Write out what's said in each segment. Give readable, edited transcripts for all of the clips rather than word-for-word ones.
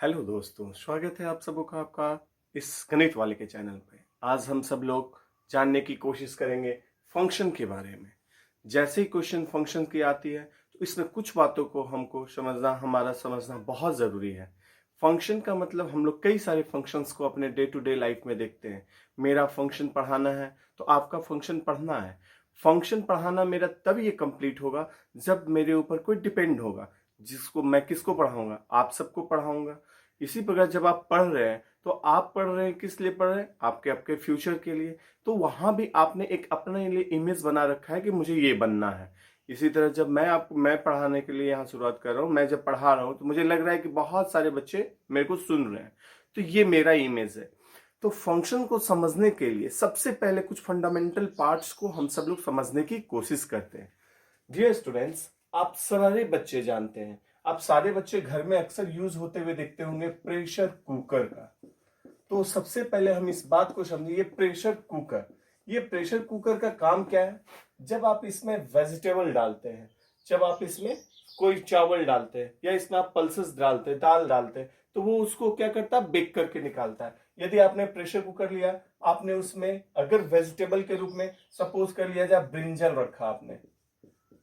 Hello दोस्तों, स्वागत है आप सबों का आपका इस गणित वाले के चैनल पे। आज हम सब लोग जानने की कोशिश करेंगे फंक्शन के बारे में। जैसे ही क्वेश्चन फंक्शन की आती है तो इसमें कुछ बातों को हमको समझना बहुत ज़रूरी है। फंक्शन का मतलब हम लोग कई सारे फंक्शंस को अपने डे टू डे लाइफ में देखते हैं। मेरा फंक्शन पढ़ाना है तो आपका फंक्शन पढ़ना है। फंक्शन पढ़ाना मेरा तब ये कंप्लीट होगा जब मेरे ऊपर कोई डिपेंड होगा, जिसको मैं किसको पढ़ाऊंगा, आप सबको पढ़ाऊंगा। इसी प्रकार जब आप पढ़ रहे हैं तो आप पढ़ रहे हैं, किस लिए पढ़ रहे हैं? आपके आपके फ्यूचर के लिए। तो वहां भी आपने एक अपने लिए इमेज बना रखा है कि मुझे ये बनना है। इसी तरह जब मैं पढ़ाने के लिए यहाँ शुरुआत कर रहा हूँ, मैं जब पढ़ा रहा हूँ तो मुझे लग रहा है कि बहुत सारे बच्चे मेरे को सुन रहे हैं, तो ये मेरा इमेज है। तो फंक्शन को समझने के लिए सबसे पहले कुछ फंडामेंटल पार्ट्स को हम सब लोग समझने की कोशिश करते हैं। डियर स्टूडेंट्स, आप सारे बच्चे जानते हैं, आप सारे बच्चे घर में अक्सर यूज होते हुए देखते होंगे प्रेशर कुकर का। तो सबसे पहले हम इस बात को समझिए, ये प्रेशर कुकर का काम क्या है? जब आप इसमें वेजिटेबल डालते हैं, जब आप इसमें कोई चावल डालते हैं या इसमें आप पल्सेस डालते हैं, दाल डालते हैं, तो वो उसको क्या करता है? बेक करके निकालता है। यदि आपने प्रेशर कुकर लिया, आपने उसमें अगर वेजिटेबल के रूप में सपोज कर लिया जाए ब्रिंजल रखा, आपने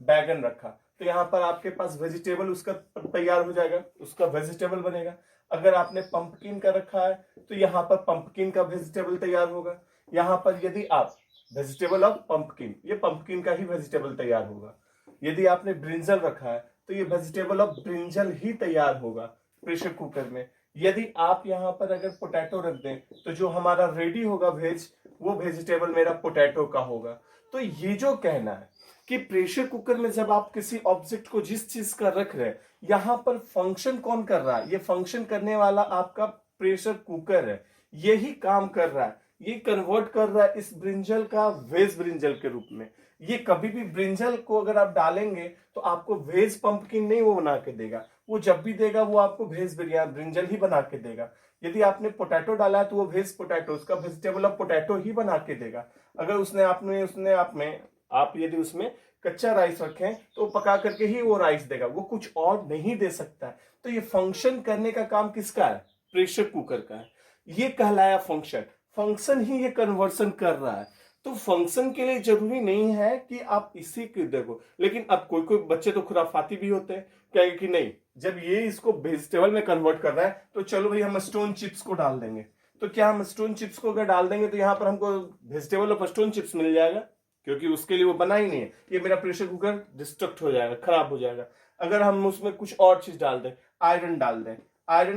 बैगन रखा, तो यहाँ पर आपके पास वेजिटेबल उसका तैयार हो जाएगा, उसका वेजिटेबल बनेगा। अगर आपने पंपकिन का रखा है तो यहाँ पर पंपकिन का वेजिटेबल तैयार होगा। यहाँ पर यदि आप वेजिटेबल ऑफ पंपकिन, ये पंपकिन का ही वेजिटेबल तैयार होगा। यदि आपने ब्रिंजल रखा है तो ये वेजिटेबल ऑफ ब्रिंजल ही तैयार होगा प्रेशर कुकर में। यदि आप यहाँ पर अगर पोटैटो रख दें तो जो हमारा रेडी होगा वेज, वो वेजिटेबल मेरा पोटैटो का होगा। तो ये जो कहना है कि प्रेशर कुकर में जब आप किसी ऑब्जेक्ट को जिस चीज का रख रहे हैं, यहां पर फंक्शन कौन कर रहा है? ये फंक्शन करने वाला आपका प्रेशर कुकर है। यही काम कर रहा है, ये कन्वर्ट कर रहा है इस ब्रिंजल का वेज ब्रिंजल के रूप में। ये कभी भी ब्रिंजल को अगर आप डालेंगे तो आपको वेज पंपकिन नहीं वो बना के देगा, वो जब भी देगा वो आपको वेज बिरयानी ब्रिंजल ही बना के देगा। यदि आपने पोटैटो डाला है तो वो वेज पोटैटो, उसका वेजिटेबल ऑफ पोटैटो ही बना के देगा। अगर आप यदि उसमें कच्चा राइस रखें तो पका करके ही वो राइस देगा, वो कुछ और नहीं दे सकता है। तो ये फंक्शन करने का काम किसका है? प्रेशर कुकर का है। ये कहलाया फंक्शन। फंक्शन ही ये कन्वर्सन कर रहा है। तो फंक्शन के लिए जरूरी नहीं है कि आप इसी के देखो, लेकिन अब कोई कोई बच्चे तो खुराफाती भी होते हैं, कहेंगे कि नहीं, जब ये इसको वेजिटेबल में कन्वर्ट कर रहा है तो चलो भाई हम स्टोन चिप्स को डाल देंगे। तो क्या हम स्टोन चिप्स को अगर डाल देंगे तो यहाँ पर हमको वेजिटेबल ऑफ स्टोन चिप्स मिल जाएगा? क्योंकि उसके लिए वो बना ही नहीं है। ये मेरा प्रेशर कुकर डिस्ट्रक्ट हो जाएगा, खराब हो जाएगा। अगर हम उसमें कुछ और चीज डाल दें, आयरन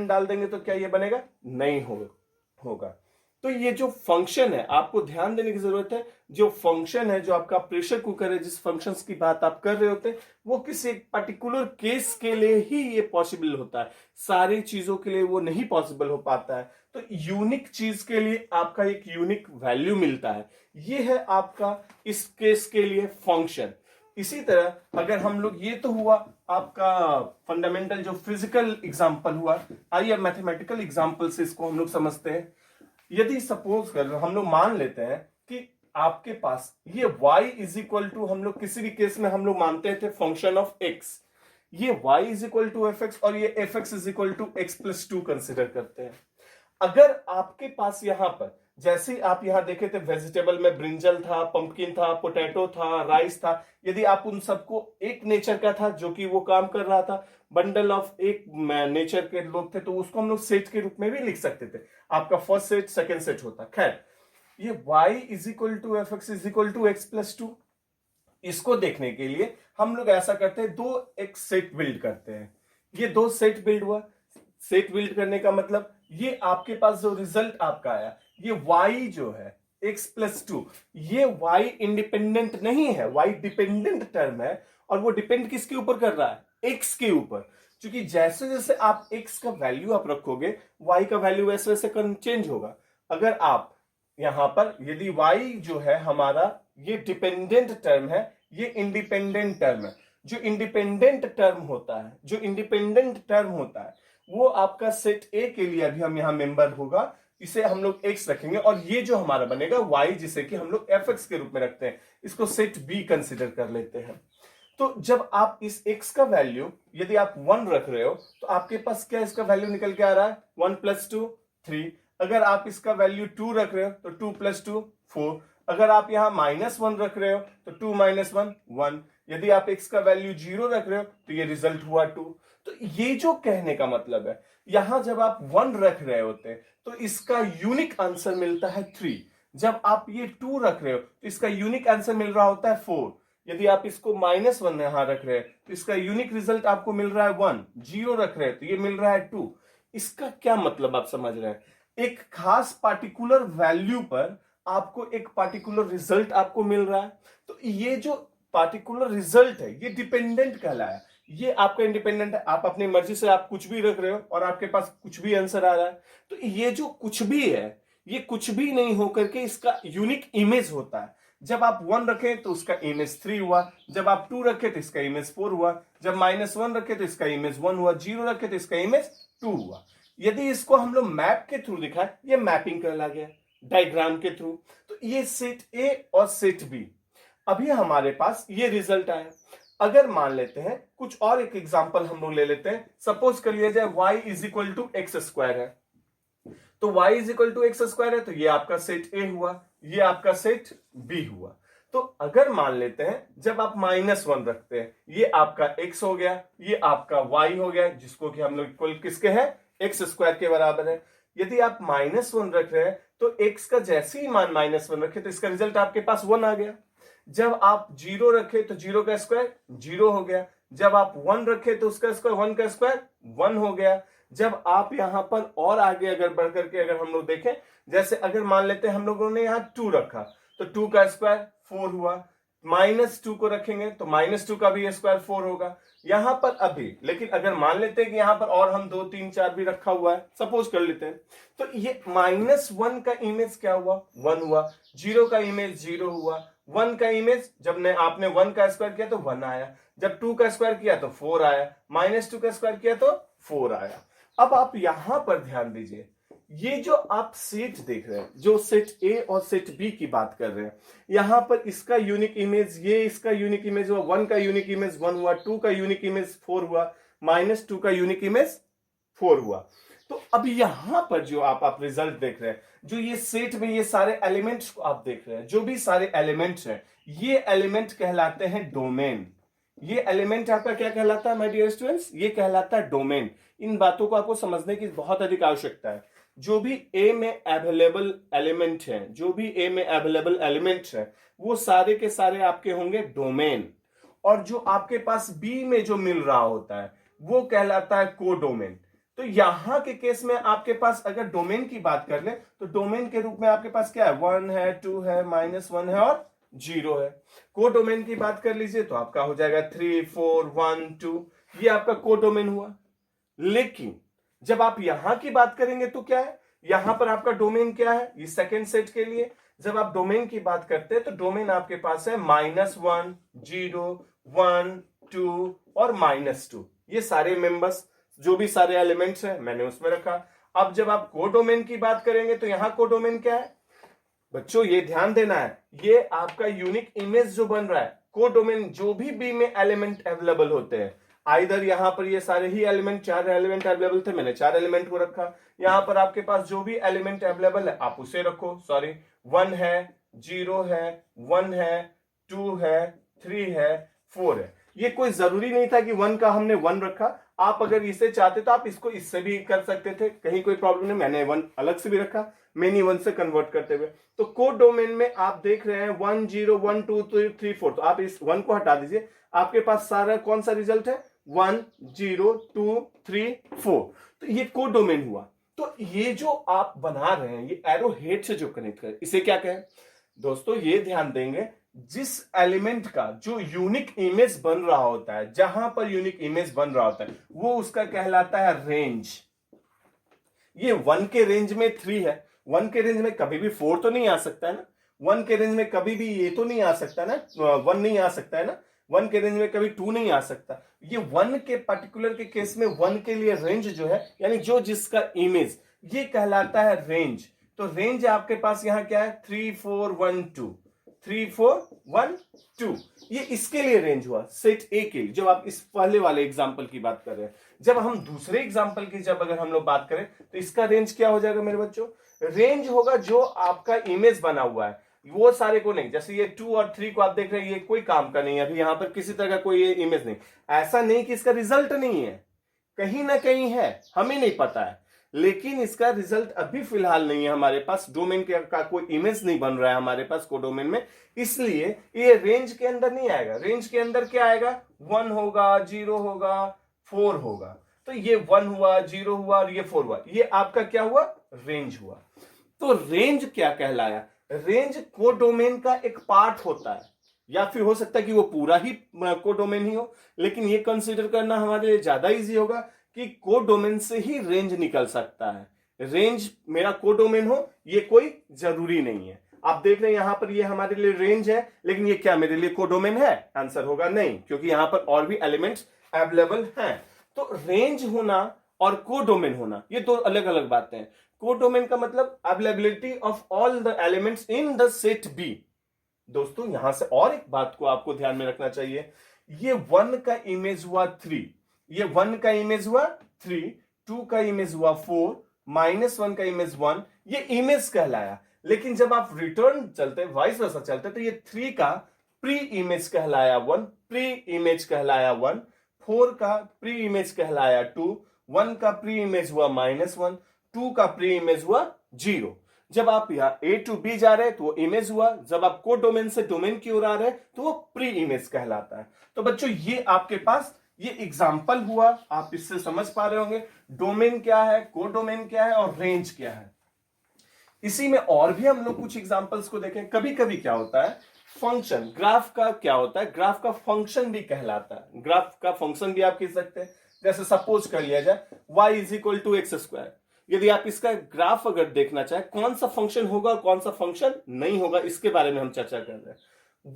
डाल देंगे तो क्या ये बनेगा? नहीं होगा। तो ये जो फंक्शन है, आपको ध्यान देने की जरूरत है। जो फंक्शन है, जो आपका प्रेशर कुकर है, जिस फंक्शंस की बात आप कर रहे होते हैं, वो किसी एक पर्टिकुलर केस के लिए ही ये पॉसिबल होता है। सारी चीजों के लिए वो नहीं पॉसिबल हो पाता है। तो यूनिक चीज के लिए आपका एक यूनिक वैल्यू मिलता है। ये है आपका इस केस के लिए फंक्शन। इसी तरह अगर हम लोग, ये तो हुआ आपका फंडामेंटल जो फिजिकल एग्जांपल हुआ। आइए मैथमेटिकल एग्जांपल से इसको हम लोग समझते हैं। यदि सपोज कर हम लोग मान लेते हैं कि आपके पास ये y इज इक्वल टू, हम लोग किसी भी केस में हम लोग मानते थे फंक्शन ऑफ x, ये y is equal to F X और ये F X is equal to X plus two consider करते हैं। अगर आपके पास यहां पर, जैसे आप यहां देखे थे वेजिटेबल में ब्रिंजल था, पंपकिन था, पोटैटो था, राइस था, यदि आप उन सबको एक नेचर का था जो कि वो काम कर रहा था, बंडल ऑफ एक नेचर के लोग थे, तो उसको हम लोग सेट के रूप में भी लिख सकते थे। आपका फर्स्ट सेट सेकेंड सेट होता। खैर, ये y is equal to F X is equal to X plus two, इसको देखने के लिए हम लोग ऐसा करते हैं, दो एक सेट बिल्ड करते हैं। ये दो सेट बिल्ड हुआ। सेट बिल्ड करने का मतलब ये आपके पास जो रिजल्ट आपका आया, ये y जो है x प्लस टू, ये y इंडिपेंडेंट नहीं है, y डिपेंडेंट टर्म है। और वो डिपेंड किसके ऊपर कर रहा है? x के ऊपर। क्योंकि जैसे जैसे आप x का वैल्यू आप रखोगे, y का वैल्यू वैसे वैसे चेंज होगा। अगर आप यहां पर, यदि y जो है हमारा ये डिपेंडेंट टर्म है, ये इंडिपेंडेंट टर्म है। जो इंडिपेंडेंट टर्म होता है वो आपका सेट ए के लिए अभी हम यहां मेंबर होगा, इसे हम लोग x रखेंगे, और ये जो हमारा बनेगा y, जिसे कि हम लोग एफ एक्स के रूप में रखते हैं, इसको सेट बी कंसिडर कर लेते हैं। तो जब आप इस x का वैल्यू यदि आप 1 रख रहे हो तो आपके पास क्या इसका वैल्यू निकल के आ रहा है 1 + 2 3। अगर आप इसका वैल्यू 2 रख रहे हो तो 2 + 2 4। अगर आप यहां -1 रख रहे हो तो 2 - 1 1। यदि आप x का वैल्यू 0 रख रहे हो तो ये रिजल्ट हुआ 2। तो ये जो कहने का मतलब है, यहां जब आप 1 रख रहे होते हैं तो इसका यूनिक आंसर मिलता है 3। जब आप ये 2 रख रहे हो तो इसका यूनिक आंसर मिल रहा होता है 4। यदि आप इसको -1 यहां रख रहे हैं तो इसका यूनिक रिजल्ट आपको मिल रहा है 1। 0 रख रहे हैं तो ये मिल रहा है 2। इसका क्या मतलब आप समझ रहे हैं? एक खास पार्टिकुलर वैल्यू पर आपको एक पार्टिकुलर रिजल्ट आपको मिल रहा है। तो ये जो पार्टिकुलर रिजल्ट है ये डिपेंडेंट कहलाया, ये आपका इंडिपेंडेंट है। आप अपनी मर्जी से आप कुछ भी रख रहे हो और आपके पास कुछ भी आंसर आ रहा है। तो ये जो कुछ भी है ये कुछ भी नहीं होकर के इसका यूनिक इमेज होता है। जब आप 1 रखें तो उसका इमेज 3 हुआ, जब आप 2 रखे तो इसका इमेज 4 हुआ, जब -1 रखे तो इसका इमेज 1 हुआ, 0 रखे तो इसका इमेज 2 हुआ। यदि इसको हम लोग मैप के थ्रू दिखाएं, ये मैपिंग कहला गया डायग्राम के थ्रू। तो ये सेट ए और सेट बी, अभी हमारे पास ये रिजल्ट आया। अगर मान लेते हैं कुछ और एक एग्जांपल हम लोग ले लेते हैं, सपोज कर लिया जाए y = x² है, तो y = x² है तो ये आपका सेट ए हुआ, ये आपका सेट बी हुआ। तो अगर मान लेते हैं जब आप -1 रखते हैं ये आपका x हो गया, ये आपका y हो गया, जिसको कि हम लोग इक्वल किसके हैं x² के बराबर है। यदि आप -1 रख रहे हैं तो x का जैसे ही मान -1 रखे तो इसका रिजल्ट आपके पास 1 आ गया। जब आप 0 रखे तो 0 का स्क्वायर 0 हो गया, जब आप 1 रखे तो उसका स्क्वायर 1 का स्क्वायर 1 हो गया। जब आप यहां पर और आगे अगर बढ़ करके अगर हम लोग देखें, जैसे अगर मान लेते हैं हम लोगों ने यहां 2 रखा तो 2 का स्क्वायर 4 हुआ, -2 को रखेंगे तो -2 का भी स्क्वायर 4 होगा यहां पर अभी। लेकिन अगर मान लेते हैं कि यहां पर और हम 2 3 4 भी रखा हुआ है, सपोज कर लेते हैं, तो ये -1 का इमेज क्या हुआ 1 हुआ, 0 का इमेज 0 हुआ, 1 का इमेज जब आपने 1 का स्क्वायर किया तो 1 आया, जब 2 का स्क्वायर किया तो 4 आया, -2 का स्क्वायर किया तो 4 आया। अब आप यहां पर ध्यान दीजिए, ये जो आप सेट देख रहे हैं, जो सेट ए और सेट बी की बात कर रहे हैं, यहां पर इसका यूनिक इमेज, ये इसका यूनिक इमेज हुआ, 1 का यूनिक इमेज 1 हुआ, 2 का यूनिक इमेज 4 हुआ, -2 का यूनिक इमेज 4 हुआ। तो अब यहां पर जो आप रिजल्ट देख रहे हैं, जो ये सेट में ये सारे एलिमेंट्स को आप देख रहे हैं, जो भी सारे एलिमेंट्स हैं, ये एलिमेंट कहलाते हैं डोमेन। ये एलिमेंट आपका क्या कहलाता है माय डियर स्टूडेंट्स? ये कहलाता है डोमेन। इन बातों को आपको समझने की बहुत अधिक आवश्यकता है। जो भी ए में अवेलेबल एलिमेंट है, जो भी ए में अवेलेबल एलिमेंट्स है, वो सारे के सारे आपके होंगे डोमेन। और जो आपके पास बी में जो मिल रहा होता है वो कहलाता है कोडोमेन। तो यहां के केस में आपके पास अगर डोमेन की बात कर ले तो डोमेन के रूप में आपके पास क्या है 1 है, 2 है, -1 है और 0 है। कोडोमेन की बात कर लीजिए तो आपका हो जाएगा 3 4 1 2, ये आपका कोडोमेन हुआ। लेकिन जब आप यहां की बात करेंगे तो क्या है, यहां पर आपका डोमेन क्या है, ये सेकेंड सेट के लिए जब आप डोमेन की बात करते हैं तो डोमेन आपके पास है -1 0 1 2 और -2। ये सारे मेंबर्स जो भी सारे एलिमेंट्स हैं मैंने उसमें रखा। अब जब आप कोडोमेन की बात करेंगे तो यहां कोडोमेन क्या है बच्चों, ये ध्यान देना है, ये आपका यूनिक इमेज जो बन रहा है। कोडोमेन जो भी बी में एलिमेंट अवेलेबल होते हैं, आइदर यहां पर ये सारे ही एलिमेंट, 4 एलिमेंट अवेलेबल थे, मैंने 4 एलिमेंट को रखा। यहां पर आपके पास जो भी एलिमेंट अवेलेबल है आप उसे रखो। सॉरी, 1 है, 0 है, 1 है, 2 है, 3 है, 4 है। ये कोई जरूरी नहीं था कि 1 का हमने 1 रखा। आप अगर इसे चाहते तो आप इसको इससे भी कर सकते थे, कहीं कोई प्रॉब्लम नहीं। मैंने 1 अलग से भी रखा, मेनी 1 से कन्वर्ट करते हुए। तो कोड डोमेन में आप देख रहे हैं 1 0 1 2 3 4, तो आप इस 1 को हटा दीजिए, आपके पास सारा कौन सा रिजल्ट है 1 0 2 3 4। तो ये कोड डोमेन हुआ। तो ये जो आप बना रहे हैं, ये एरो हेड से जो कनेक्ट कर, इसे क्या कहें दोस्तों? ये ध्यान देंगे, जिस एलिमेंट का जो यूनिक इमेज बन रहा होता है, जहां पर यूनिक इमेज बन रहा होता है वो उसका कहलाता है रेंज। ये 1 के रेंज में 3 है, 1 के रेंज में कभी भी 4 तो नहीं आ सकता है ना, 1 के रेंज में कभी भी ये तो नहीं आ सकता ना, 1 नहीं आ सकता है ना, 1 के रेंज में कभी 2 नहीं आ सकता। ये 1 के पर्टिकुलर के केस में 1 के लिए रेंज जो है, यानी जो जिसका इमेज, ये कहलाता है रेंज। तो रेंज आपके पास यहां क्या है 3 4 1 2। 3 4 1 2, ये इसके लिए रेंज हुआ सेट ए के लिए, जब आप इस पहले वाले एग्जांपल की बात कर रहे हैं। जब हम दूसरे एग्जांपल की जब अगर हम लोग बात करें तो इसका रेंज क्या हो जाएगा मेरे बच्चों? रेंज होगा जो आपका इमेज बना हुआ है वो सारे को नहीं। जैसे ये 2 और 3 को आप देख रहे हैं, ये कोई काम का नहीं है, अभी यहां पर किसी तरह का कोई इमेज नहीं। ऐसा नहीं कि इसका रिजल्ट नहीं है, कहीं ना कहीं है, हमें नहीं पता है, लेकिन इसका रिजल्ट अभी फिलहाल नहीं है हमारे पास। डोमेन का कोई इमेज नहीं बन रहा है हमारे पास कोडोमेन में, इसलिए ये रेंज के अंदर नहीं आएगा। रेंज के अंदर क्या आएगा? 1 होगा, 0 होगा, 4 होगा। तो ये 1 हुआ, 0 हुआ और ये 4 हुआ, ये आपका क्या हुआ? रेंज हुआ। तो रेंज क्या कहलाया? रेंज कोडोमेन का एक पार्ट होता है, या फिर हो सकता है कि वो पूरा ही कोडोमेन ही हो, लेकिन ये कंसीडर करना हमारे लिए ज्यादा इजी होगा कि कोडोमेन से ही रेंज निकल सकता है। रेंज मेरा कोडोमेन हो ये कोई जरूरी नहीं है। आप देख रहे हैं यहां पर ये हमारे लिए रेंज है, लेकिन ये क्या मेरे लिए कोडोमेन है? आंसर होगा नहीं, क्योंकि यहां पर और भी एलिमेंट्स अवेलेबल हैं। तो रेंज होना और कोडोमेन होना ये दो अलग अलग बातें हैं। कोडोमेन का मतलब availability of all the elements in the set B. दोस्तों यहां से और एक बात को आपको ध्यान में रखना चाहिए, ये 1 का इमेज हुआ 3, ये 1 का इमेज हुआ 3, 2 का इमेज हुआ 4, -1 का इमेज 1, ये इमेज कहलाया। लेकिन जब आप रिटर्न चलते वाइस वर्सा चलते तो ये 3 का प्री इमेज कहलाया 1, प्री इमेज कहलाया 1, 4 का प्री इमेज कहलाया 2, 1 का प्री इमेज हुआ -1, 2 का प्री इमेज हुआ 0। जब आप यहाँ A to B जा रहे हैं तो वो इमेज हुआ, जब आप कोडोमेन से डोमेन की ओर आ रहे हैं तो वो प्री इमेज कहलाता है। तो बच्चों ये आपके पास ये एग्जाम्पल हुआ, आप इससे समझ पा रहे होंगे डोमेन क्या है, कोडोमेन क्या है और रेंज क्या है। इसी में और भी हम लोग कुछ एग्जाम्पल्स को देखें। कभी कभी क्या होता है, फंक्शन ग्राफ का क्या होता है, ग्राफ का फंक्शन भी कहलाता है। ग्राफ का फंक्शन भी आप कह सकते हैं। जैसे सपोज कर लिया जाए y = x², यदि आप इसका ग्राफ अगर देखना चाहें कौन सा फंक्शन होगा कौन सा फंक्शन नहीं होगा, इसके बारे में हम चर्चा कर रहे हैं।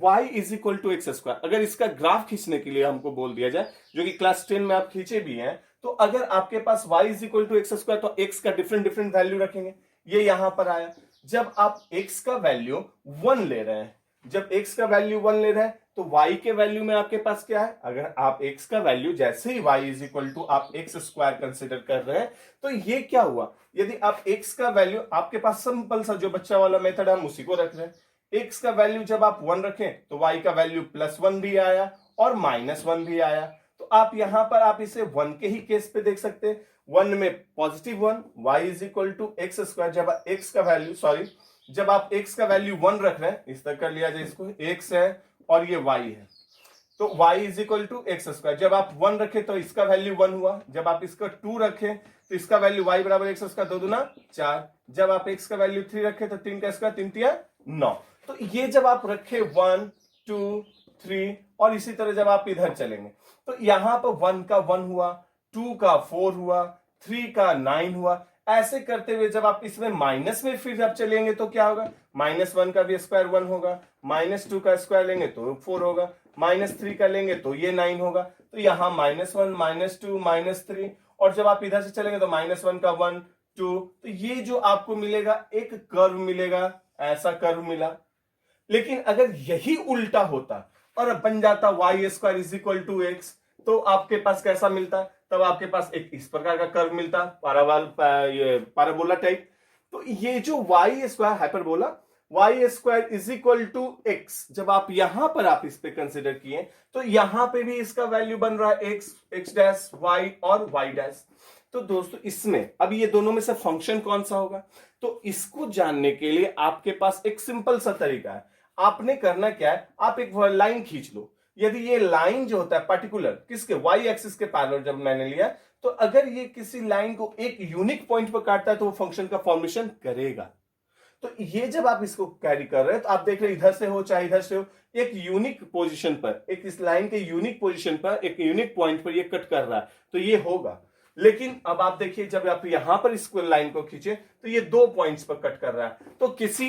y = x², अगर इसका ग्राफ खींचने के लिए हमको बोल दिया जाए, जो कि क्लास 10 में आप खींचे भी हैं, तो अगर आपके पास y = x² तो x का डिफरेंट डिफरेंट वैल्यू रखेंगे। ये यहां पर आया, जब आप x का वैल्यू 1 ले रहे हैं, जब x का वैल्यू 1 ले रहे हैं तो y के वैल्यू में आपके पास क्या है? अगर आप x का वैल्यू जैसे ही y = आप x² कंसिडर कर रहे हैं तो ये क्या हुआ, यदि आप x का वैल्यू, आपके पास सिंपल सा जो बच्चा वाला मेथड हम उसी को रख रहे हैं। x का वैल्यू जब आप 1 रखें तो y का वैल्यू +1 भी आया और -1 भी आया। तो आप यहां पर आप इसे 1 के ही केस पे देख सकते हैं। 1 में +1 y = x², जब x का वैल्यू जब आप x का वैल्यू 1 रख रहे हैं, इस तरह कर लिया जाए, इसको x है और ये y है, तो y = x²। जब आप 1 रखें तो इसका वैल्यू 1 हुआ, जब आप इसका 2 रखें तो इसका वैल्यू y = x², 2 दूना 4। जब आप x का वैल्यू 3 रखें तो 3 का स्क्वायर, 3 तिया 9। तो ये जब आप रखे 1 2 3 और इसी तरह जब आप इधर चलेंगे तो यहां पर 1 का 1 हुआ, 2 का 4 हुआ, 3 का 9 हुआ। ऐसे करते हुए जब आप इसमें माइनस में फिर आप चलेंगे तो क्या होगा, -1 का भी स्क्वायर 1 होगा, -2 का स्क्वायर लेंगे तो 4 होगा, -3 का लेंगे तो ये 9 होगा। तो यहां -1 -2 -3, और जब आप इधर से चलेंगे तो -1 का 1 2। तो ये जो आपको मिलेगा एक कर्व मिलेगा, ऐसा कर्व मिला। लेकिन अगर यही उल्टा होता और बन जाता y² = x, तो आपके पास कैसा मिलता? तब आपके पास एक इस प्रकार का कर्व मिलता, पैराबोला टाइप। तो ये जो y² हाइपरबोला y² = x, जब आप यहां पर आप इस पे कंसिडर किए तो यहां पे भी इसका वैल्यू बन रहा है x, x' y और y'। तो दोस्तों इसमें अब ये दोनों में से फंक्शन कौन सा होगा, तो इसको जानने के लिए आपके पास एक सिंपल सा तरीका है। आपने करना क्या है, आप एक लाइन खींच लो। यदि ये लाइन जो होता है पर्टिकुलर किसके y एक्सिस के पैरेलल जब मैंने लिया, तो अगर ये किसी लाइन को एक यूनिक पॉइंट पर काटता है तो वो फंक्शन का फॉर्मेशन करेगा। तो ये जब आप इसको कैरी कर रहे हैं तो आप देख रहे हैं इधर से हो चाहे इधर से हो, एक यूनिक पोजीशन पर, एक इस लाइन के यूनिक पोजीशन पर, एक यूनिक पॉइंट पर ये कट कर रहा है, तो ये होगा। लेकिन अब आप देखिए जब आप यहां पर इस लाइन को खींचे तो ये 2 पॉइंट्स पर कट कर रहा है। तो किसी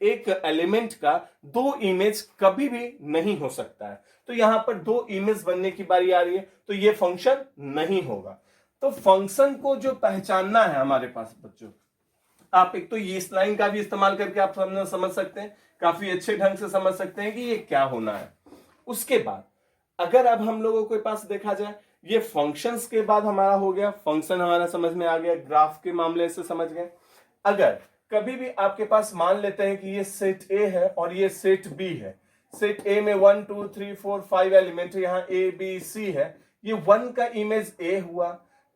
एक एलिमेंट का 2 इमेज कभी भी नहीं हो सकता है। तो यहां पर 2 इमेज बनने की बारी आ रही है, तो ये फंक्शन नहीं होगा। तो फंक्शन को जो पहचानना है हमारे पास बच्चों, आप एक तो ये इस लाइन का भी इस्तेमाल करके आप समझ सकते हैं। काफी अच्छे ढंग से समझ सकते हैं कि ये क्या होना है। उसके बाद अगर अब हम लोगों के पास देखा जाए, ये फंक्शंस के बाद हमारा हो गया, फंक्शन हमारा समझ में आ गया, ग्राफ के मामले से समझ गए। अगर कभी भी आपके पास मान लेते हैं कि ये सेट ए है और ये सेट बी है, सेट ए में 1 2 3 4 5 एलिमेंट, यहाँ ए बी सी है, ये 1 का इमेज ए हुआ,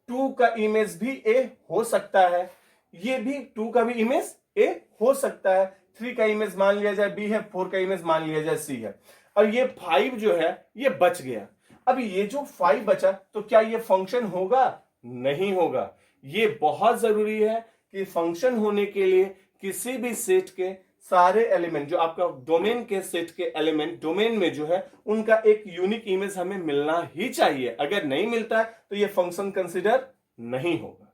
2 का इमेज भी ए हो सकता है, ये भी 2 का भी इमेज ए हो सकता है, 3 का इमेज मान लिया जाए बी है, 4 का इमेज मान लिया जाए सी है, और ये 5 जो है ये बच गया। अब ये जो 5 बचा तो क्या ये फंक्शन होगा? नहीं होगा। ये बहुत जरूरी है कि फंक्शन होने के लिए किसी भी सेट के सारे एलिमेंट, जो आपका डोमेन के सेट के एलिमेंट डोमेन में जो है, उनका एक यूनिक इमेज हमें मिलना ही चाहिए। अगर नहीं मिलता है तो ये फंक्शन कंसिडर नहीं होगा।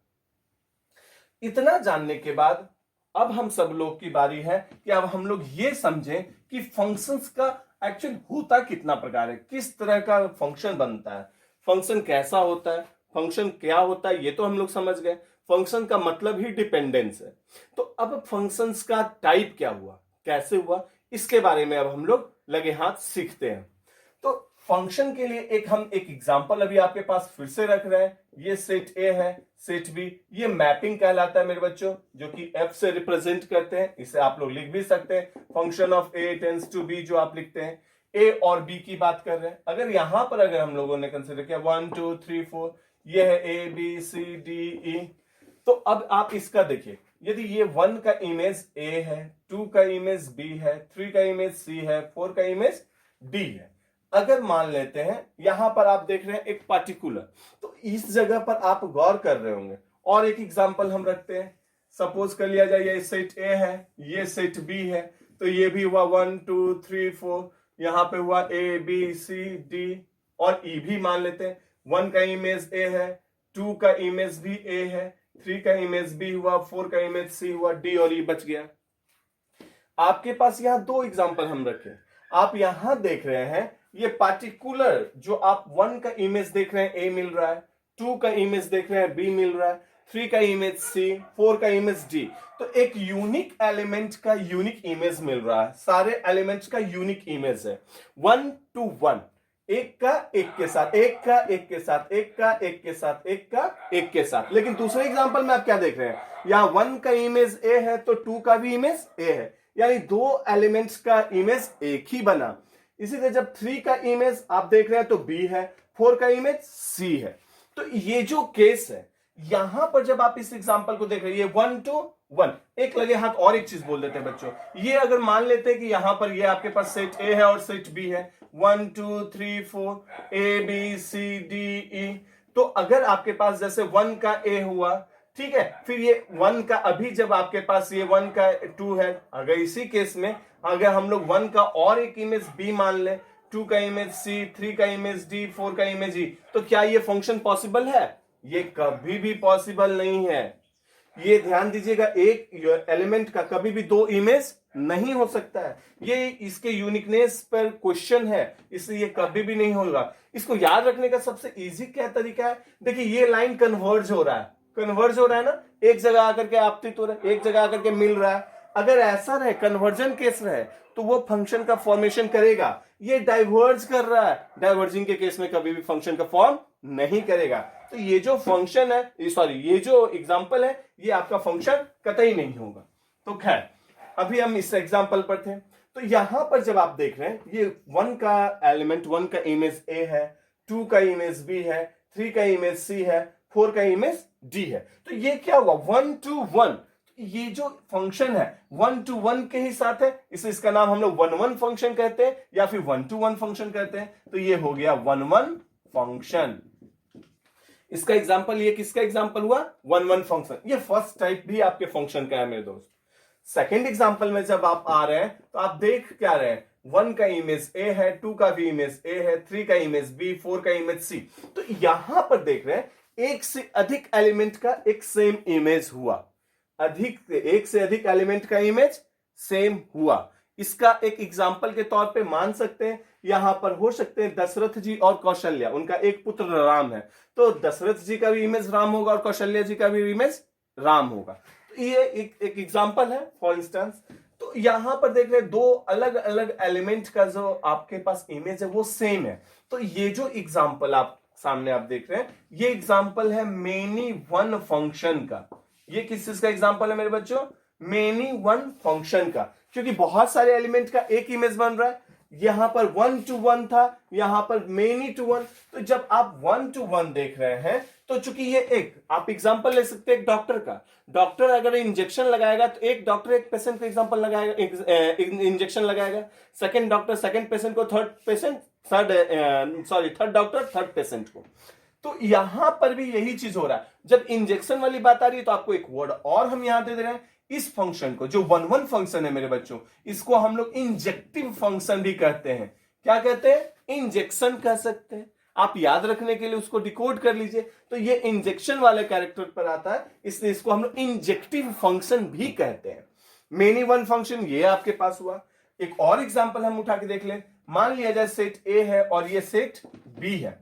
इतना जानने के बाद अब हम सब लोग की बारी है कि अब हम लोग ये समझें कि फंक्शंस का एक्चुअल होता कितना प्रकार है, किस तरह का फंक्शन बनता है, फंक्शन कैसा होता है, फंक्शन क्या होता है, ये तो हम लोग समझ गए। फंक्शन का मतलब ही डिपेंडेंस है। तो अब फंक्शंस का टाइप क्या हुआ, कैसे हुआ, इसके बारे में अब हम लोग लगे हाथ सीखते हैं। तो फंक्शन के लिए हम एक एग्जांपल अभी आपके पास फिर से रख रहे हैं। ये सेट ए है, सेट बी, ये मैपिंग कहलाता है मेरे बच्चों, जो कि एफ से रिप्रेजेंट करते हैं। इसे आप लोग लिख भी सकते हैं, function of A tends to B, जो आप लिखते हैं। ए और बी की बात कर रहे हैं। अगर यहां पर अगर हम लोगों ने कंसिडर किया 1 2 3 4, ये है ए बी सी डी ई, तो अब आप इसका देखिए, यदि ये 1 का इमेज ए है, 2 का इमेज बी है, 3 का इमेज सी है, 4 का इमेज डी है। अगर मान लेते हैं यहां पर आप देख रहे हैं एक पार्टिकुलर, तो इस जगह पर आप गौर कर रहे होंगे। और एक एग्जांपल हम रखते हैं, सपोज कर लिया जाए ये सेट ए है, ये सेट बी है, तो ये भी हुआ 1 2 3 4, यहां पे हुआ ए बी सी डी और ई भी मान लेते हैं। 1 का इमेज ए है, 2 का इमेज भी ए है, 3 का इमेज बी हुआ, 4 का इमेज सी हुआ, डी और ई बच गया। आपके पास यहां 2 एग्जांपल हम रखे। आप यहां देख रहे हैं ये पार्टिकुलर, जो आप 1 का इमेज देख रहे हैं ए मिल रहा है, 2 का इमेज देख रहे हैं बी मिल रहा है, 3 का इमेज सी, 4 का इमेज डी। तो एक यूनिक एलिमेंट का यूनिक इमेज मिल रहा है, सारे एलिमेंट्स का यूनिक इमेज है 1 to 1, एक का एक के साथ, एक का एक के साथ, एक का एक के साथ, एक का एक के साथ। लेकिन दूसरे एग्जांपल में आप क्या देख रहे हैं, यहां 1 का इमेज ए है तो 2 का भी इमेज ए है, यानी 2 एलिमेंट्स का इमेज एक ही बना। इसी तरह जब 3 का इमेज आप देख रहे हैं तो बी है, 4 का इमेज सी है। तो ये जो केस है, यहां पर जब आप इस एग्जांपल को देख रहे हैं, ये 1 to 1, एक लगे हाथ और एक चीज बोल देते हैं बच्चों। ये अगर मान लेते हैं कि यहां पर ये आपके पास सेट ए है और सेट बी है, 1 2 3 4, A B C D E, तो अगर आपके पास जैसे 1 का ए हुआ, ठीक है, फिर ये 1 का, अभी जब आपके पास ये 1 का 2 है, अगर इसी केस में अगर हम लोग 1 का और एक इमेज बी मान ले, 2 का इमेज सी, 3 का इमेज डी, 4 का इमेज ई, तो क्या ये फंक्शन पॉसिबल है? ये कभी भी पॉसिबल नहीं है। ये ध्यान दीजिएगा, एक एलिमेंट का कभी भी 2 इमेज नहीं हो सकता है। ये इसके यूनिकनेस पर क्वेश्चन है, इसलिए कभी भी नहीं होगा। इसको याद रखने का सबसे इजी क्या तरीका है, देखिए ये लाइन कन्वर्ज हो रहा है, कन्वर्ज हो रहा है ना, एक जगह आकर के आपतित हो रहा है, एक जगह आकर के मिल रहा है। अगर ऐसा रहे, कन्वर्जन केस रहे, तो वो फंक्शन का फॉर्मेशन करेगा। ये डाइवर्ज कर रहा है, डाइवर्जिंग के केस में कभी भी फंक्शन का फॉर्म नहीं करेगा। तो ये जो फंक्शन है, सॉरी, ये जो एग्जांपल है, ये आपका फंक्शन कतई नहीं होगा। तो खैर, अभी हम इस एग्जांपल पर थे। तो यहां पर जब आप देख रहे हैं, ये 1 का एलिमेंट, 1 का इमेज ए है, 2 का इमेज बी है, 3 का इमेज सी है, 4 का इमेज डी है। तो ये क्या हुआ, 1 to 1। ये जो फंक्शन है 1 to 1 के ही साथ है, इसलिए इसका नाम हम लोग 1-1 फंक्शन कहते हैं, या फिर 1 to 1 फंक्शन कहते हैं। तो ये हो गया 1-1 फंक्शन। इसका एग्जांपल, ये किसका एग्जांपल हुआ, 1-1 फंक्शन। ये फर्स्ट टाइप भी आपके फंक्शन का है मेरे दोस्त। सेकेंड एग्जांपल में जब आप आ रहे हैं, तो आप देख क्या रहे हैं, 1 का इमेज ए है, 2 का भी इमेज ए है, 3 का इमेज बी, 4 का इमेज सी। तो यहां पर देख रहे हैं एक से अधिक एलिमेंट का एक सेम इमेज हुआ, एक से अधिक एलिमेंट का इमेज सेम हुआ। इसका एक एग्जांपल के तौर पे मान सकते हैं, यहां पर हो सकते हैं दशरथ जी और कौशल्या, उनका एक पुत्र राम है, तो दशरथ जी का भी इमेज राम होगा और कौशल्या जी का भी इमेज राम होगा। तो ये एक एग्जांपल है फॉर इंस्टेंस। तो तो यहां पर देख रहे हैं दो अलग अलग एलिमेंट का जो आपके पास इमेज है वो सेम है। तो ये जो एग्जांपल आप सामने आप देख रहे हैं ये एग्जांपल है मेनी वन फंक्शन का। ये किस चीज का एग्जांपल है मेरे बच्चों? मेनी वन फंक्शन का, क्योंकि बहुत सारे एलिमेंट का एक इमेज बन रहा है। यहां पर 1 to 1 था, यहां पर मेनी टू वन। तो जब आप 1 to 1 देख रहे हैं तो चूंकि ये एक आप एग्जांपल ले सकते हैं एक डॉक्टर का। डॉक्टर अगर इंजेक्शन लगाएगा तो एक डॉक्टर एक पेशेंट को एग्जांपल लगाएगा, इंजेक्शन लगाएगा। सेकंड डॉक्टर सेकंड पेशेंट को, थर्ड डॉक्टर थर्ड पेशेंट को। तो यहां पर भी यही चीज हो रहा है। जब इंजेक्शन वाली बात आ रही है तो आपको एक वर्ड और हम यहां दे रहे हैं। इस फंक्शन को जो 1 1 फंक्शन है मेरे बच्चों, इसको हम लोग इंजेक्टिव फंक्शन भी कहते हैं। क्या कहते हैं? इंजेक्शन कह सकते हैं। आप याद रखने के लिए उसको डिकोड कर लीजिए। तो ये इंजेक्शन वाले कैरेक्टर पर आता है, इसलिए इसको हम लोग इंजेक्टिव फंक्शन भी कहते हैं। मेनी वन फंक्शन ये आपके पास हुआ। एक और एग्जांपल हम उठा के देख लें। मान लिया जाए सेट ए है और ये सेट बी है।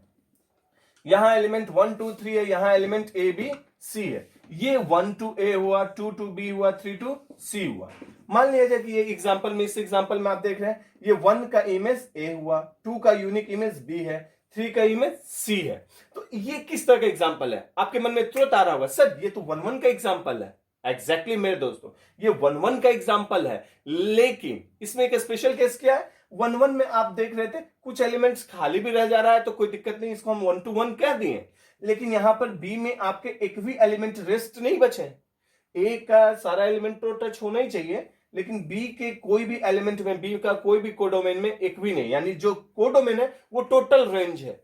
यहां एलिमेंट 1 2 3 है, यहां एलिमेंट ए बी सी है। ये 1 to A हुआ, 2 to B हुआ, 3 to C हुआ। मान लिया जाए कि ये एग्जांपल में, इस एग्जांपल में आप देख रहे हैं ये 1 का इमेज A हुआ, 2 का यूनिक इमेज B है, 3 का इमेज C है। तो ये किस तरह का एग्जांपल है? आपके मन में तुरंत आ रहा होगा सर ये तो 1 1 का एग्जांपल है। एग्जैक्टली मेरे दोस्तों, ये 1 1 का एग्जांपल है, लेकिन इसमें एक स्पेशल केस क्या है? 1 1 में आप देख रहे थे कुछ एलिमेंट्स खाली भी रह जा रहा है तो कोई दिक्कत नहीं, इसको हम 1 to 1 कह दिए। लेकिन यहां पर बी में आपके एक भी एलिमेंट रेस्ट नहीं बचे। ए का सारा एलिमेंट तो टच होना ही चाहिए, लेकिन बी के कोई भी एलिमेंट में, बी का कोई भी कोडोमेन में एक भी नहीं। यानी जो कोडोमेन है वो टोटल रेंज है,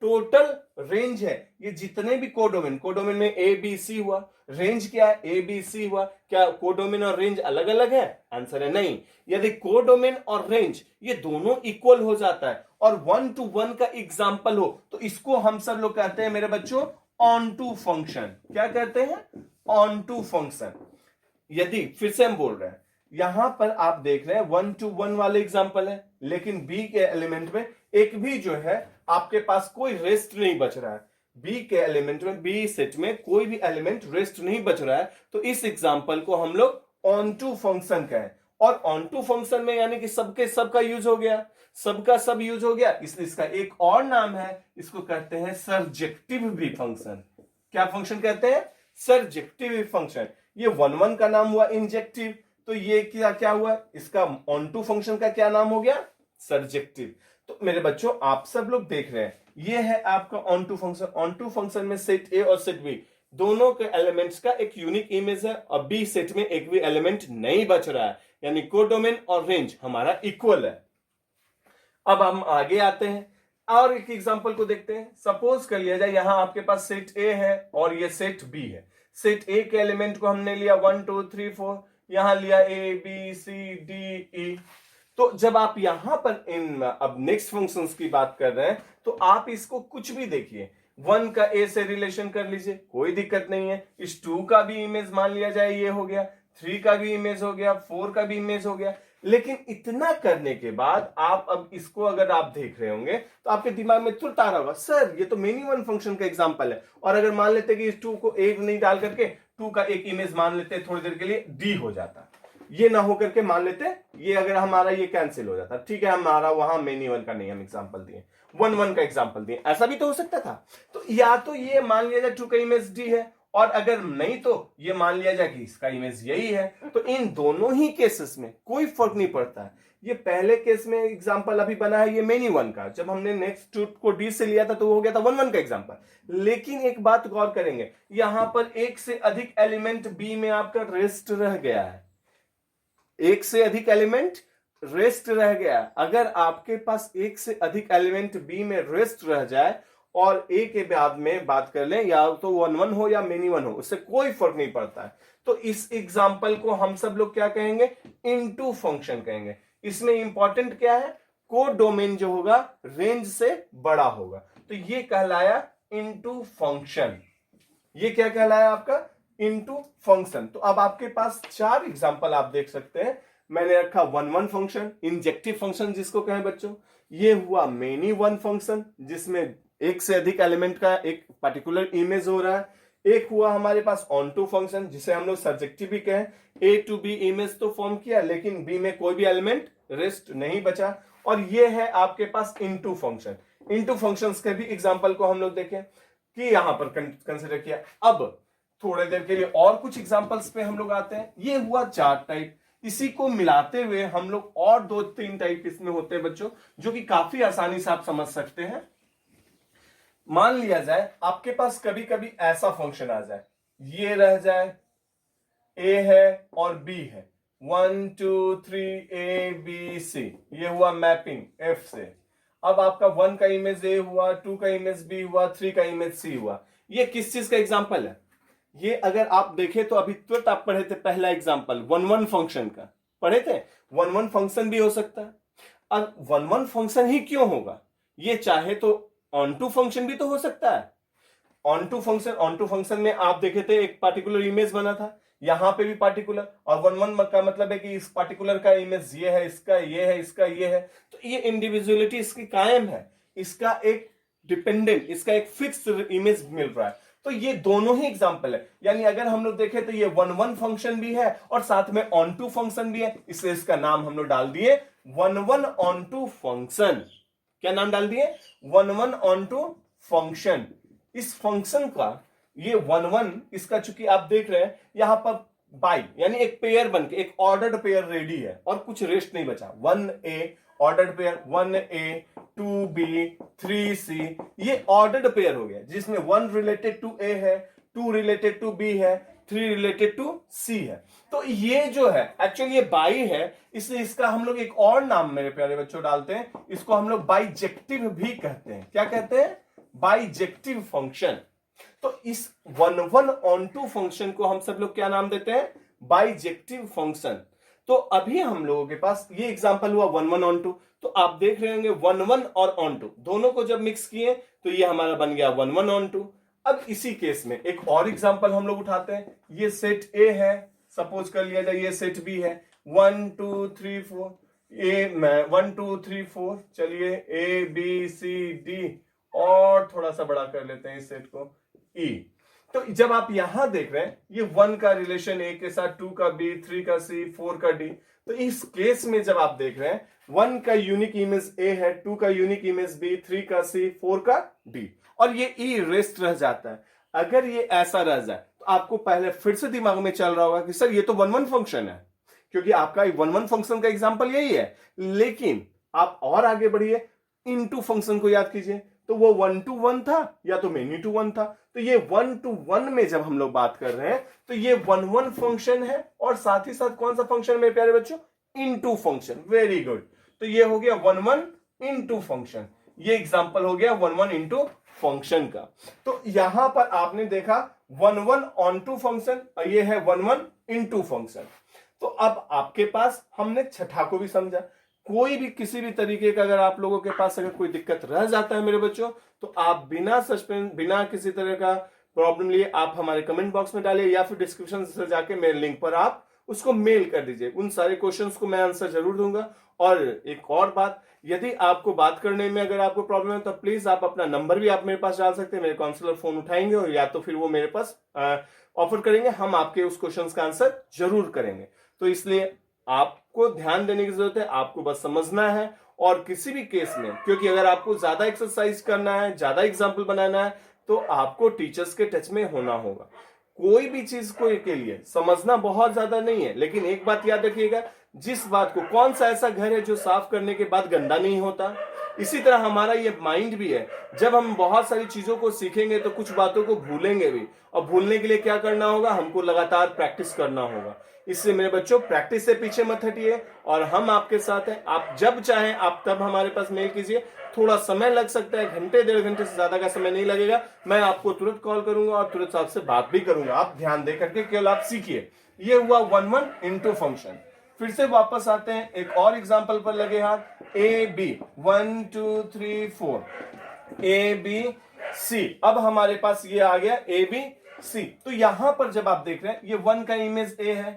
टोटल रेंज है। ये जितने भी कोडोमेन में ए बी सी हुआ, रेंज क्या है? ए बी सी हुआ। क्या कोडोमेन और रेंज अलग अलग है? आंसर है नहीं। यदि कोडोमेन और रेंज ये दोनों इक्वल हो जाता है और 1 to 1 का एग्जांपल हो तो इसको हम सब लोग कहते हैं मेरे बच्चों ऑन टू फंक्शन। क्या कहते हैं? Onto function. यदि फिर से हम बोल रहे हैं, यहां पर आप देख रहे हैं 1 to 1 वाले एग्जांपल है, लेकिन बी के एलिमेंट में एक भी जो है आपके पास कोई रेस्ट नहीं बच रहा है। बी के एलिमेंट में, बी सेट में कोई भी एलिमेंट रेस्ट नहीं बच रहा है, तो इस एग्जांपल को हम लोग ऑन टू फंक्शन कहें। और ऑन टू फंक्शन में यानी कि सबके सबका यूज हो गया, सबका सब यूज हो गया, इसलिए इसका एक और नाम है, इसको कहते हैं सर्जेक्टिव भी फंक्शन। क्या फंक्शन कहते हैं? Surjective function. ये 1 1 का नाम हुआ इंजेक्टिव, तो ये क्या क्या हुआ? इसका ऑन टू फंक्शन का क्या नाम हो गया? सर्जेक्टिव। तो मेरे बच्चों आप सब लोग देख रहे हैं ये है आपका onto function. Onto function में सेट ए और सेट बी दोनों के एलिमेंट्स का एक यूनिक इमेज है और बी सेट में एक भी एलिमेंट नहीं बच रहा है, यानी कोडोमेन और रेंज हमारा इक्वल है। अब हम आगे आते हैं और एक एग्जांपल को देखते हैं। सपोज कर लिया जाए यहां आपके पास सेट ए है और ये सेट बी है। सेट ए के एलिमेंट को हमने लिया 1 2 3 4, यहां लिया ए बी सी डी ई। तो जब आप यहां पर इन अब नेक्स्ट फंक्शंस की बात कर रहे हैं तो आप इसको कुछ भी देखिए, 1 का ए से रिलेशन कर लीजिए, कोई दिक्कत नहीं है। इस 2 का भी इमेज मान लिया जाए ये हो गया, 3 का भी इमेज हो गया, 4 का भी इमेज हो गया। लेकिन इतना करने के बाद आप अब इसको अगर आप देख रहे होंगे तो आपके दिमाग में तुरंत आ रहा होगा सर ये तो मेनी वन फंक्शन का एग्जांपल है। और अगर मान लेते कि इस 2 को एक नहीं डाल करके 2 का एक इमेज मान लेते थोड़ी देर के लिए डी हो जाता, ये ना होकर के मान लेते ये अगर हमारा ये कैंसिल हो जाता। ठीक है, हमारा वहां मेनी वन का नहीं, हम एग्जांपल दिए 1 1 का एग्जांपल दिए, ऐसा भी तो हो सकता था। तो या तो ये मान लिया जाए 2 का इमेज डी है, और अगर नहीं तो ये मान लिया जाए कि इसका इमेज यही है। तो इन दोनों ही केसेस में कोई फर्क नहीं पड़ता है। ये पहले केस में एग्जांपल अभी बना है ये मेनी वन का, जब हमने नेक्स्ट 2 को डी से लिया था तो हो गया था 1 1 का एग्जांपल। लेकिन एक बात गौर करेंगे, यहां पर एक से अधिक एलिमेंट बी में आपका रेस्ट रह गया है, एक से अधिक एलिमेंट रेस्ट रह गया। अगर आपके पास एक से अधिक एलिमेंट बी में रेस्ट रह जाए और ए के बाद में बात कर लें, या तो 1 1 हो या मेनी वन हो, उससे कोई फर्क नहीं पड़ता है। तो इस एग्जांपल को हम सब लोग क्या कहेंगे? इनटू फंक्शन कहेंगे। इसमें इंपॉर्टेंट क्या है? कोडोमेन जो होगा रेंज से बड़ा होगा, तो ये कहलाया इनटू फंक्शन। ये क्या कहलाया आपका? Into function. तो अब आपके पास 4 एग्जांपल आप देख सकते हैं। मैंने रखा 1 1 फंक्शन, इंजेक्टिव फंक्शन जिसको कहें बच्चों। ये हुआ मेनी वन फंक्शन जिसमें एक से अधिक एलिमेंट का एक पर्टिकुलर इमेज हो रहा है। एक हुआ हमारे पास ऑन टू फंक्शन, जिसे हम लोग सब्जेक्टिव भी कहें। ए टू बी इमेज तो फॉर्म किया, लेकिन बी में कोई भी एलिमेंट रेस्ट नहीं बचा। और ये है आपके पास इनटू फंक्शन। इनटू फंक्शंस के भी एग्जांपल को हम लोग देखें कि यहां पर कंसिडर किया। अब थोड़ी देर के लिए और कुछ एग्जांपल्स पे हम लोग आते हैं। ये हुआ 4 टाइप। इसी को मिलाते हुए हम लोग और 2-3 टाइप इसमें होते हैं बच्चों, जो कि काफी आसानी से आप समझ सकते हैं। मान लिया जाए आपके पास कभी कभी ऐसा फंक्शन आ जाए, ये रह जाए ए है और बी है, 1 2 3 ए बी सी, ये हुआ मैपिंग एफ से। अब आपका 1 का इमेज ए हुआ, 2 का इमेज बी हुआ, 3 का इमेज सी हुआ। ये किस चीज का एग्जांपल है? ये अगर आप देखें तो अभी तुरंत आप पढ़े थे पहला एग्जांपल 1 1 फंक्शन का पढ़े थे। 1 1 फंक्शन भी हो सकता है। अब 1 1 फंक्शन ही क्यों होगा? ये चाहे तो ऑन टू फंक्शन भी तो हो सकता है। ऑन टू फंक्शन में आप देखे थे एक पार्टिकुलर इमेज बना था, यहां पे भी पार्टिकुलर, और 1 1 का मतलब है कि इस पार्टिकुलर का इमेज ये है, इसका ये है, इसका ये है। तो ये इंडिविजुअलिटी इसकी कायम है, इसका एक डिपेंडेंट, इसका एक फिक्स्ड इमेज मिल रहा है। तो ये दोनों ही एग्जांपल है। यानी अगर हम लोग देखें तो ये 1 1 फंक्शन भी है और साथ में ऑन टू फंक्शन भी है, इसलिए इसका नाम हम लोग डाल दिए 1 1 ऑन टू फंक्शन। क्या नाम डाल दिए? 1 1 ऑन टू फंक्शन। इस फंक्शन का ये 1 1, इसका चूंकि आप देख रहे हैं यहां पर बाई यानी एक पेयर बनके एक ऑर्डर्ड पेयर रेडी है और कुछ रेस्ट नहीं बचा। 1a ordered pair, 1a 2b 3c, ये ऑर्डर्ड पेयर हो गया जिसमें 1 रिलेटेड टू a है, 2 रिलेटेड टू b है, 3 रिलेटेड टू c है। तो ये जो है एक्चुअली ये बाई है, इसलिए इसका हम लोग एक और नाम मेरे प्यारे बच्चों डालते हैं, इसको हम लोग बाइजेक्टिव भी कहते हैं। क्या कहते हैं? Bijective function. तो इस 1 1 ऑन टू फंक्शन को हम सब लोग क्या नाम देते हैं? Bijective function. तो अभी हम लोगों के पास ये एग्जांपल हुआ 1 1 ऑन टू। तो आप देख रहे होंगे 1 1 और ऑन टू दोनों को जब मिक्स किए तो ये हमारा बन गया 1 1 ऑन टू। अब इसी केस में एक और एग्जांपल हम लोग उठाते हैं। ये सेट ए है, सपोज कर लिया जाए ये सेट बी है, 1 2 3 4 ए में 1 2 3 4, चलिए ए बी सी डी, और थोड़ा सा बड़ा कर लेते हैं इस सेट को ई। तो जब आप यहां देख रहे हैं ये 1 का रिलेशन ए के साथ, 2 का बी, 3 का सी, 4 का डी, तो इस केस में जब आप देख रहे हैं 1 का यूनिक इमेज ए है, 2 का यूनिक इमेज बी, 3 का सी, 4 का डी, और ये ई रेस्ट रह जाता है। अगर ये ऐसा रह जाए तो आपको पहले फिर से दिमाग में चल रहा होगा कि सर ये तो 1 1 फंक्शन है, क्योंकि आपका 1 1 फंक्शन का एग्जांपल यही है। लेकिन आप और आगे बढ़िए, इनटू फंक्शन को याद कीजिए, तो वो 1 to 1 था या तो मेनी टू 1 था। तो ये 1 to 1 में जब हम लोग बात कर रहे हैं तो ये 1 1 फंक्शन है, और साथ ही साथ कौन सा फंक्शन मेरे प्यारे बच्चों? Into function. Very good. तो ये हो गया 1 1 इनटू फंक्शन। ये एग्जांपल हो गया 1 1 इनटू फंक्शन का। तो यहां पर आपने देखा 1 1 ऑन टू फंक्शन और ये है 1 1 इनटू फंक्शन। तो अब आपके पास हमने छठा को भी समझा। कोई भी किसी भी तरीके का अगर आप लोगों के पास अगर कोई दिक्कत रह जाता है मेरे बच्चों, तो आप बिना सस्पेंस, बिना किसी तरह का प्रॉब्लम लिए आप हमारे कमेंट बॉक्स में डालिए या फिर डिस्क्रिप्शन से जाके मेरे लिंक पर आप उसको मेल कर दीजिए। उन सारे क्वेश्चंस को मैं आंसर जरूर दूंगा। और एक और बात, यदि आपको बात करने में अगर आपको प्रॉब्लम है तो प्लीज आप अपना नंबर भी आप मेरे पास डाल सकते हैं। मेरे काउंसलर फोन उठाएंगे और या तो फिर वो मेरे पास ऑफर करेंगे, हम आपके उस क्वेश्चन का आंसर जरूर करेंगे। तो इसलिए आपको ध्यान देने की जरूरत है, आपको बस समझना है। और किसी भी केस में, क्योंकि अगर आपको ज्यादा एक्सरसाइज करना है, ज्यादा एग्जाम्पल बनाना है, तो आपको टीचर्स के टच में होना होगा। कोई भी चीज को के लिए समझना बहुत ज्यादा नहीं है, लेकिन एक बात याद रखिएगा, जिस बात को, कौन सा ऐसा घर है जो साफ करने के बाद गंदा नहीं होता? इसी तरह हमारा ये माइंड भी है। जब हम बहुत सारी चीजों को सीखेंगे तो कुछ बातों को भूलेंगे भी, और भूलने के लिए क्या करना होगा? हमको लगातार प्रैक्टिस करना होगा। इसलिए मेरे बच्चों, प्रैक्टिस से पीछे मत हटिए, और हम आपके साथ हैं। आप जब चाहें आप तब हमारे पास मेल कीजिए। थोड़ा समय लग सकता है, घंटे 1.5 घंटे से ज्यादा का समय नहीं लगेगा। मैं आपको तुरंत कॉल करूंगा और तुरंत आपसे बात भी करूंगा। आप ध्यान दे करके केवल आप सीखिए। ये हुआ 1 1 इनटू फंक्शन। फिर से वापस आते हैं एक और एग्जांपल पर लगे हाथ। A B 1 2 3 4 A B C. अब हमारे पास ये आ गया ए बी सी। तो यहां पर जब आप देख रहे हैं ये 1 का इमेज ए है,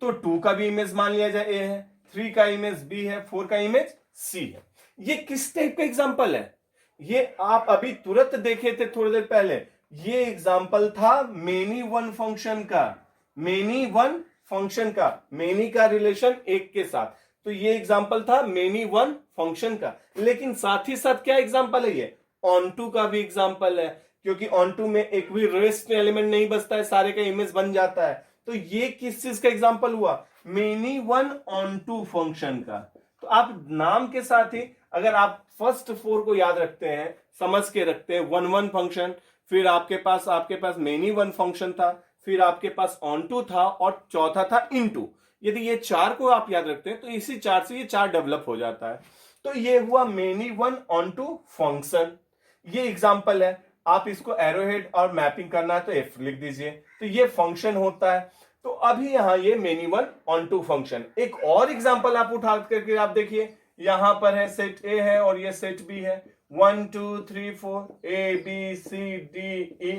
तो 2 का भी इमेज मान लिया जाए ए है, 3 का इमेज बी है, 4 का इमेज सी है। ये किस टाइप का एग्जांपल है? ये आप अभी तुरंत देखे थे थोड़ी देर पहले, ये एग्जाम्पल था मेनी वन फंक्शन का, मेनी वन फंक्शन का, मेनी का रिलेशन एक के साथ, तो ये एग्जाम्पल था मेनी वन फंक्शन का। लेकिन साथ ही साथ क्या एग्जाम्पल है, ये ऑन टू का भी एग्जाम्पल है, क्योंकि ऑन टू में एक भी रेस्ट एलिमेंट नहीं बचता है, सारे का इमेज बन जाता है। तो ये किस चीज का एग्जाम्पल हुआ, many one onto function का। तो आप नाम के साथ ही अगर आप फर्स्ट फोर को याद रखते हैं, समझ के रखते हैं, वन वन फंक्शन, फिर आपके पास मेनी वन फंक्शन था, फिर आपके पास ऑन टू था, और चौथा था इन टू। यदि ये चार को आप याद रखते हैं तो इसी चार से ये चार डेवलप हो जाता है। तो ये हुआ many one onto function, ये एग्जाम्पल है। आप इसको एरोहेड और मैपिंग करना है तो एफ लिख दीजिए, तो ये फंक्शन होता है। तो अभी यहां ये many one onto function. एक और एग्जाम्पल आप उठा करके आप देखिए, यहां पर है सेट ए है और ये सेट बी है, 1 2 3 4 A B C D E.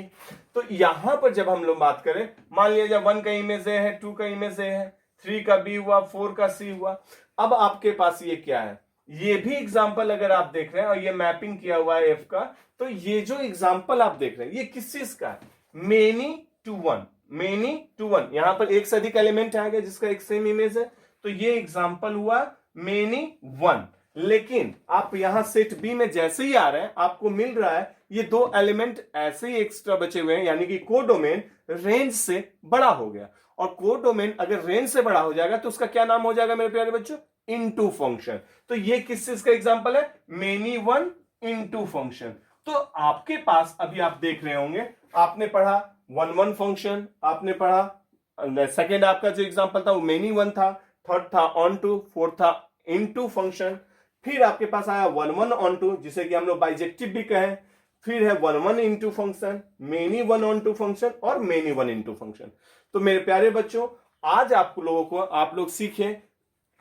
तो यहां पर जब हम लोग बात करें, मान लिया जब 1 का इमेज ए है, 2 का इमेज ए है, 3 का बी हुआ, 4 का सी हुआ। अब आपके पास ये क्या है, ये भी एग्जाम्पल अगर आप देख रहे हैं और ये मैपिंग किया हुआ है एफ का, तो ये जो एग्जाम्पल आप देख रहे हैं ये किस चीज का है, many to one, many to one. यहां पर एक से अधिक एलिमेंट आएगा जिसका एक सेम इमेज है, तो ये एग्जाम्पल हुआ मेनी वन। लेकिन आप यहां सेट बी में जैसे ही आ रहे हैं, आपको मिल रहा है ये दो एलिमेंट ऐसे ही एक्स्ट्रा बचे हुए हैं, यानी कि कोडोमेन रेंज से बड़ा हो गया। और कोडोमेन अगर रेंज से बड़ा हो जाएगा तो उसका क्या नाम हो जाएगा मेरे प्यारे बच्चों, इनटू फंक्शन। तो ये किस चीज का एग्जांपल है, मेनी वन इनटू फंक्शन। तो आपके पास अभी आप देख रहे होंगे, आपने पढ़ा वन वन फंक्शन, आपने पढ़ा सेकेंड आपका जो एग्जांपल था वो मेनी वन था, थर्ड था ऑन टू, फोर्थ था इनटू फंक्शन, फिर आपके पास आया वन वन ऑन टू जिसे कि हम लोग बाइजेक्टिव भी कहें, फिर है one one into function, many one onto function और मेनी वन इनटू फंक्शन। तो मेरे प्यारे बच्चों, आज आप लोग सीखे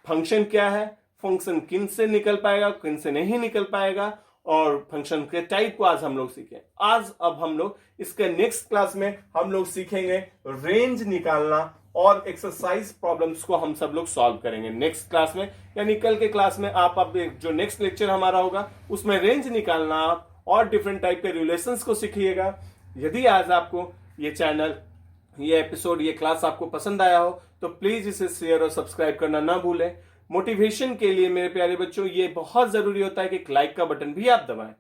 फंक्शन क्या है, फंक्शन किन से निकल पाएगा, किन से नहीं निकल पाएगा, और फंक्शन के टाइप को आज हम लोग सीखे। आज अब हम लोग इसके नेक्स्ट क्लास में हम लोग सीखेंगे रेंज निकालना, और एक्सरसाइज प्रॉब्लम्स को हम सब लोग सॉल्व करेंगे नेक्स्ट क्लास में। यानी कल के क्लास में आप अब जो नेक्स्ट लेक्चर हमारा होगा उसमें रेंज निकालना और डिफरेंट टाइप के रिलेशंस को सीखिएगा। यदि आज आपको ये चैनल, ये एपिसोड, ये क्लास आपको पसंद आया हो तो प्लीज इसे शेयर और सब्सक्राइब करना ना भूलें। मोटिवेशन के लिए मेरे प्यारे बच्चों ये बहुत जरूरी होता है कि लाइक का बटन भी आप दबाएं।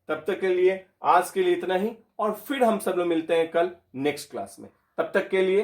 तब तक के लिए आज के लिए इतना ही, और फिर हम सब लोग मिलते हैं कल नेक्स्ट क्लास में। तब तक के लिए